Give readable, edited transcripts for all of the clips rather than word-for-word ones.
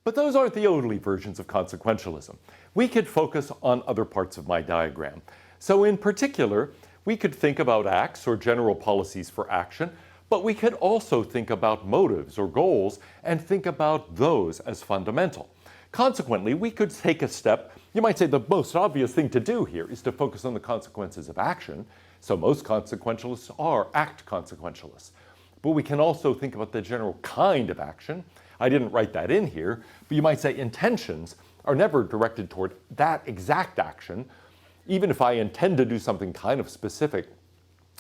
But those aren't the only versions of consequentialism. We could focus on other parts of my diagram. So in particular, we could think about acts or general policies for action, but we could also think about motives or goals and think about those as fundamental. Consequently, we could take a step. You might say the most obvious thing to do here is to focus on the consequences of action. So most consequentialists are act consequentialists. But we can also think about the general kind of action. I didn't write that in here, but you might say intentions are never directed toward that exact action. Even if I intend to do something kind of specific,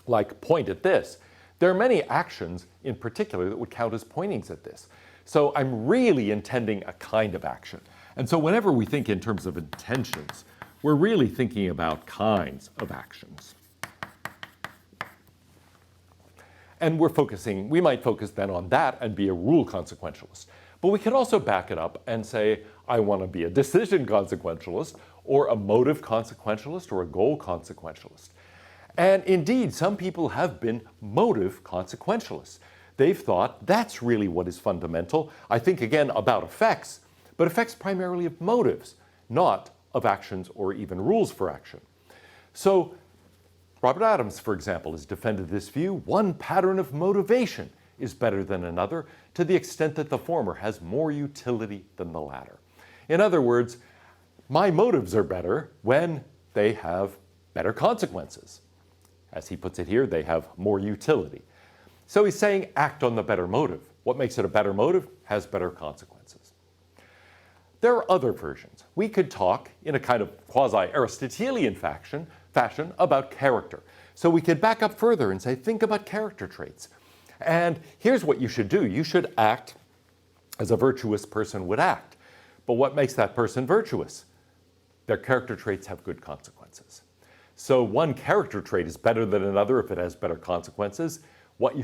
like point at this, there are many actions in particular that would count as pointings at this. So I'm really intending a kind of action. And so whenever we think in terms of intentions, we're really thinking about kinds of actions. And we might focus then on that and be a rule consequentialist. But we could also back it up and say, I want to be a decision consequentialist, or a motive consequentialist, or a goal consequentialist. And indeed, some people have been motive consequentialists. They've thought that's really what is fundamental. I think, again, about effects, but effects primarily of motives, not of actions or even rules for action. So Robert Adams, for example, has defended this view. One pattern of motivation is better than another to the extent that the former has more utility than the latter. In other words, my motives are better when they have better consequences. As he puts it here, they have more utility. So he's saying act on the better motive. What makes it a better motive has better consequences. There are other versions. We could talk in a kind of quasi-Aristotelian fashion about character. So we could back up further and say, think about character traits. And here's what you should do. You should act as a virtuous person would act. But what makes that person virtuous? Their character traits have good consequences. So one character trait is better than another if it has better consequences. What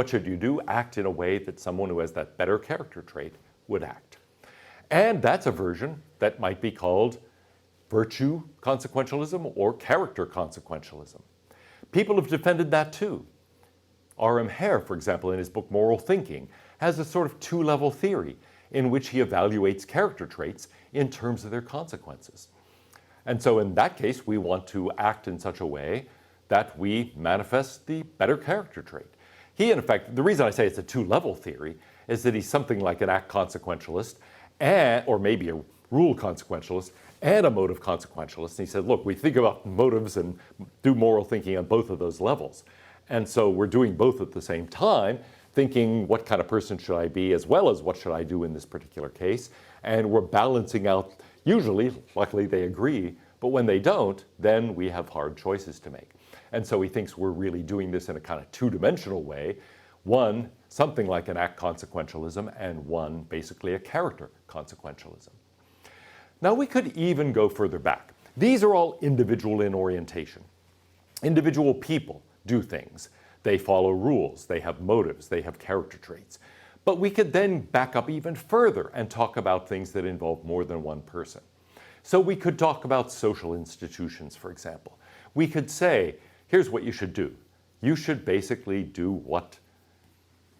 should you do? Act in a way that someone who has that better character trait would act. And that's a version that might be called virtue consequentialism or character consequentialism. People have defended that too. R.M. Hare, for example, in his book Moral Thinking, has a sort of two-level theory in which he evaluates character traits in terms of their consequences. And so in that case, we want to act in such a way that we manifest the better character trait. He, in effect, the reason I say it's a two-level theory is that he's something like an act consequentialist, or maybe a rule consequentialist, and a motive consequentialist. And he said, look, we think about motives and do moral thinking on both of those levels. And so we're doing both at the same time, thinking what kind of person should I be as well as what should I do in this particular case. And we're balancing out, usually, luckily they agree, but when they don't, then we have hard choices to make. And so he thinks we're really doing this in a kind of two-dimensional way. One, something like an act consequentialism, and one, basically a character consequentialism. Now we could even go further back. These are all individual in orientation. Individual people do things. They follow rules, they have motives, they have character traits. But we could then back up even further and talk about things that involve more than one person. So we could talk about social institutions, for example. We could say, here's what you should do. You should basically do what,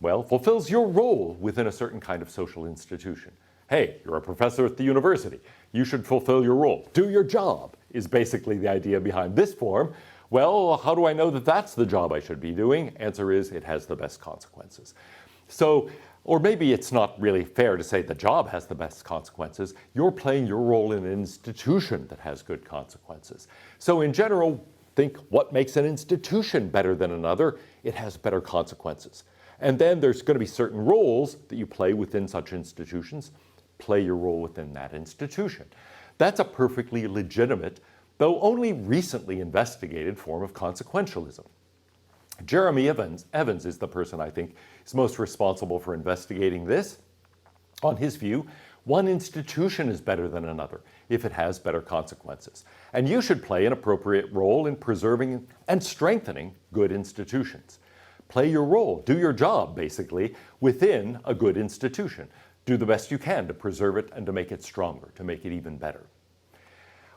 well, fulfills your role within a certain kind of social institution. Hey, you're a professor at the university. You should fulfill your role. Do your job is basically the idea behind this form. Well, how do I know that that's the job I should be doing? Answer is, it has the best consequences. So, or maybe it's not really fair to say the job has the best consequences. You're playing your role in an institution that has good consequences. So in general, think what makes an institution better than another? It has better consequences. And then there's going to be certain roles that you play within such institutions. Play your role within that institution. That's a perfectly legitimate, though only recently investigated form of consequentialism. Jeremy Evans is the person I think is most responsible for investigating this. On his view, one institution is better than another if it has better consequences. And you should play an appropriate role in preserving and strengthening good institutions. Play your role, do your job, basically, within a good institution. Do the best you can to preserve it and to make it stronger, to make it even better.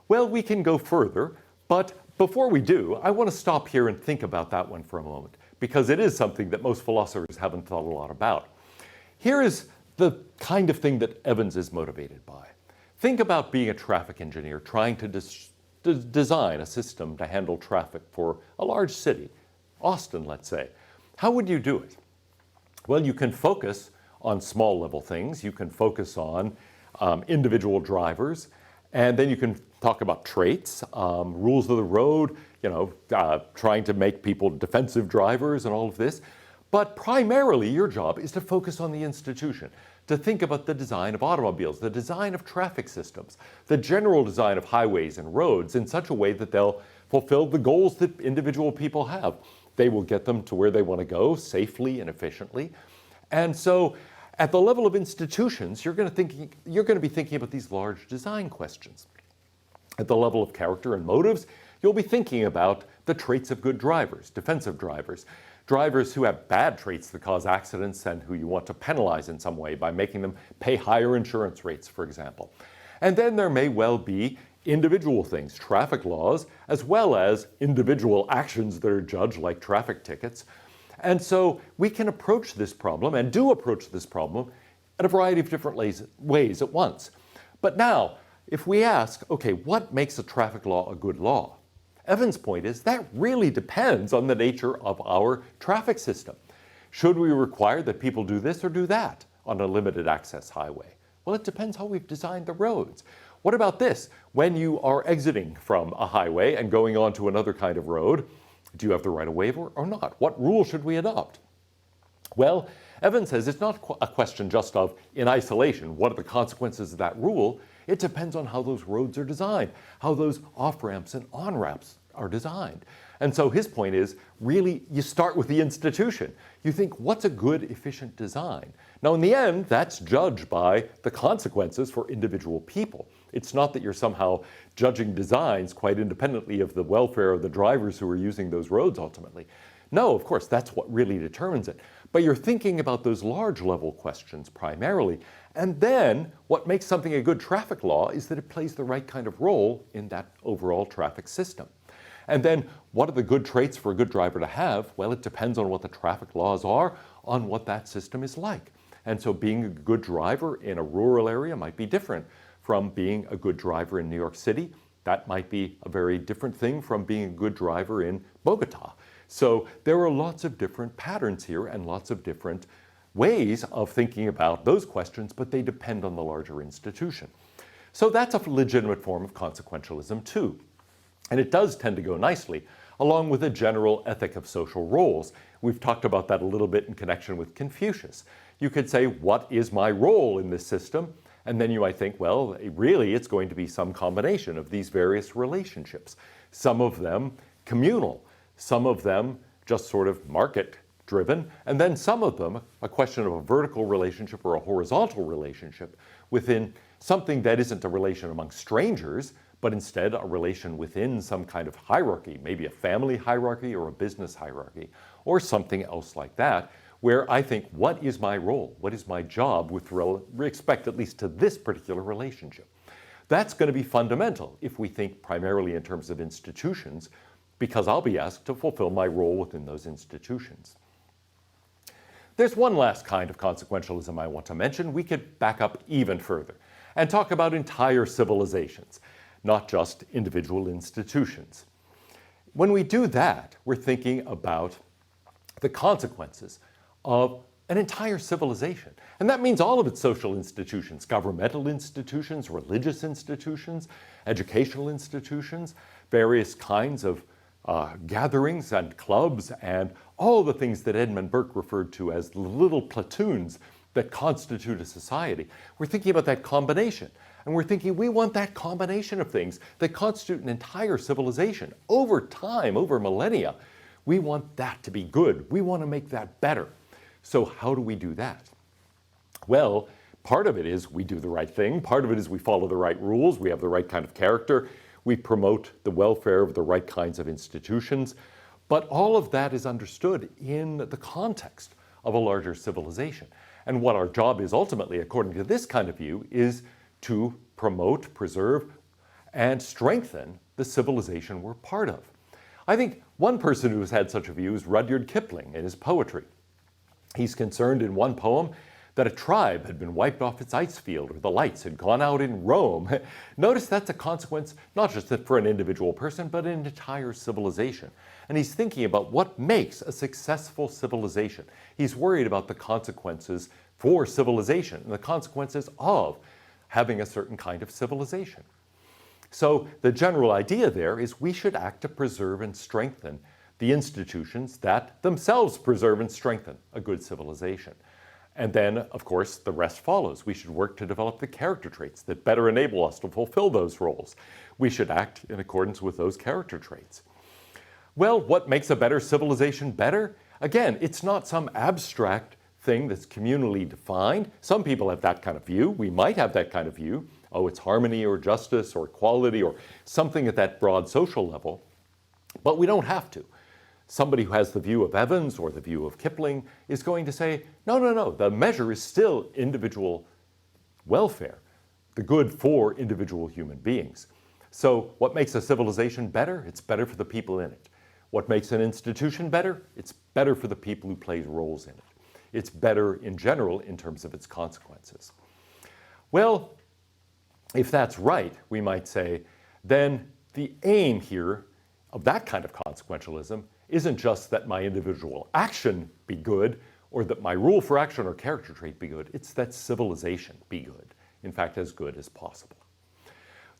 Well, we can go further, but before we do, I want to stop here and think about that one for a moment, because it is something that most philosophers haven't thought a lot about. Here is the kind of thing that Evans is motivated by. Think about being a traffic engineer trying to design a system to handle traffic for a large city, Austin, let's say. How would you do it? Well, you can focus on small level things. You can focus on individual drivers, and then you can talk about traits, rules of the road, trying to make people defensive drivers and all of this. But primarily, your job is to focus on the institution, to think about the design of automobiles, the design of traffic systems, the general design of highways and roads in such a way that they'll fulfill the goals that individual people have. They will get them to where they want to go safely and efficiently. And so at the level of institutions, you're going to be thinking about these large design questions. At the level of character and motives, you'll be thinking about the traits of good drivers, defensive drivers, drivers who have bad traits that cause accidents and who you want to penalize in some way by making them pay higher insurance rates, for example. And then there may well be individual things, traffic laws, as well as individual actions that are judged like traffic tickets. And so we can approach this problem, and do approach this problem, in a variety of different ways at once. But now, if we ask, okay, what makes a traffic law a good law? Evan's point is that really depends on the nature of our traffic system. Should we require that people do this or do that on a limited access highway? Well, it depends how we've designed the roads. What about this? When you are exiting from a highway and going on to another kind of road, do you have the right of way or not? What rule should we adopt? Well, Evan says it's not a question just of, in isolation, what are the consequences of that rule? It depends on how those roads are designed, how those off-ramps and on-ramps are designed. And so his point is, really, you start with the institution. You think, what's a good, efficient design? Now, in the end, that's judged by the consequences for individual people. It's not that you're somehow judging designs quite independently of the welfare of the drivers who are using those roads ultimately. No, of course, that's what really determines it. But you're thinking about those large level questions primarily. And then what makes something a good traffic law is that it plays the right kind of role in that overall traffic system. And then what are the good traits for a good driver to have? Well, it depends on what the traffic laws are, on what that system is like. And so being a good driver in a rural area might be different from being a good driver in New York City. That might be a very different thing from being a good driver in Bogota. So there are lots of different patterns here and lots of different ways of thinking about those questions, but they depend on the larger institution. So that's a legitimate form of consequentialism too. And it does tend to go nicely along with a general ethic of social roles. We've talked about that a little bit in connection with Confucius. You could say, what is my role in this system? And then you might think, well, really it's going to be some combination of these various relationships. Some of them communal, some of them just sort of market-driven, and then some of them a question of a vertical relationship or a horizontal relationship within something that isn't a relation among strangers, but instead a relation within some kind of hierarchy, maybe a family hierarchy or a business hierarchy, or something else like that, where I think, what is my role? What is my job with respect at least to this particular relationship? That's going to be fundamental if we think primarily in terms of institutions, because I'll be asked to fulfill my role within those institutions. There's one last kind of consequentialism I want to mention. We could back up even further and talk about entire civilizations, not just individual institutions. When we do that, we're thinking about the consequences of an entire civilization. And that means all of its social institutions, governmental institutions, religious institutions, educational institutions, various kinds of gatherings and clubs, and all the things that Edmund Burke referred to as the little platoons that constitute a society. We're thinking about that combination. And we're thinking we want that combination of things that constitute an entire civilization over time, over millennia. We want that to be good. We want to make that better. So how do we do that? Well, part of it is we do the right thing. Part of it is we follow the right rules. We have the right kind of character. We promote the welfare of the right kinds of institutions. But all of that is understood in the context of a larger civilization. And what our job is ultimately, according to this kind of view, is to promote, preserve, and strengthen the civilization we're part of. I think one person who has had such a view is Rudyard Kipling in his poetry. He's concerned in one poem that a tribe had been wiped off its ice field or the lights had gone out in Rome, notice that's a consequence not just for an individual person, but an entire civilization. And he's thinking about what makes a successful civilization. He's worried about the consequences for civilization and the consequences of having a certain kind of civilization. So the general idea there is we should act to preserve and strengthen the institutions that themselves preserve and strengthen a good civilization. And then, of course, the rest follows. We should work to develop the character traits that better enable us to fulfill those roles. We should act in accordance with those character traits. Well, what makes a better civilization better? Again, it's not some abstract thing that's communally defined. Some people have that kind of view. We might have that kind of view. Oh, it's harmony or justice or equality or something at that broad social level. But we don't have to. Somebody who has the view of Evans or the view of Kipling is going to say, no, the measure is still individual welfare, the good for individual human beings. So what makes a civilization better? It's better for the people in it. What makes an institution better? It's better for the people who play roles in it. It's better in general in terms of its consequences. Well, if that's right, we might say, then the aim here of that kind of consequentialism isn't just that my individual action be good or that my rule for action or character trait be good. It's that civilization be good. In fact, as good as possible.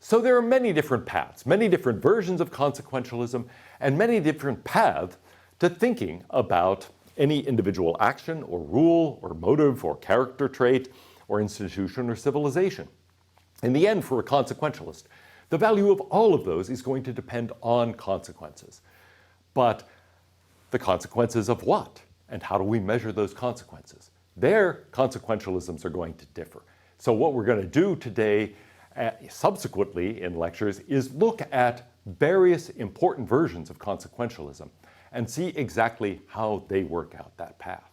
So there are many different paths, many different versions of consequentialism, and many different paths to thinking about any individual action or rule or motive or character trait or institution or civilization. In the end, for a consequentialist, the value of all of those is going to depend on consequences. But the consequences of what? And how do we measure those consequences? Their consequentialisms are going to differ. So what we're going to do today, subsequently in lectures, is look at various important versions of consequentialism and see exactly how they work out that path.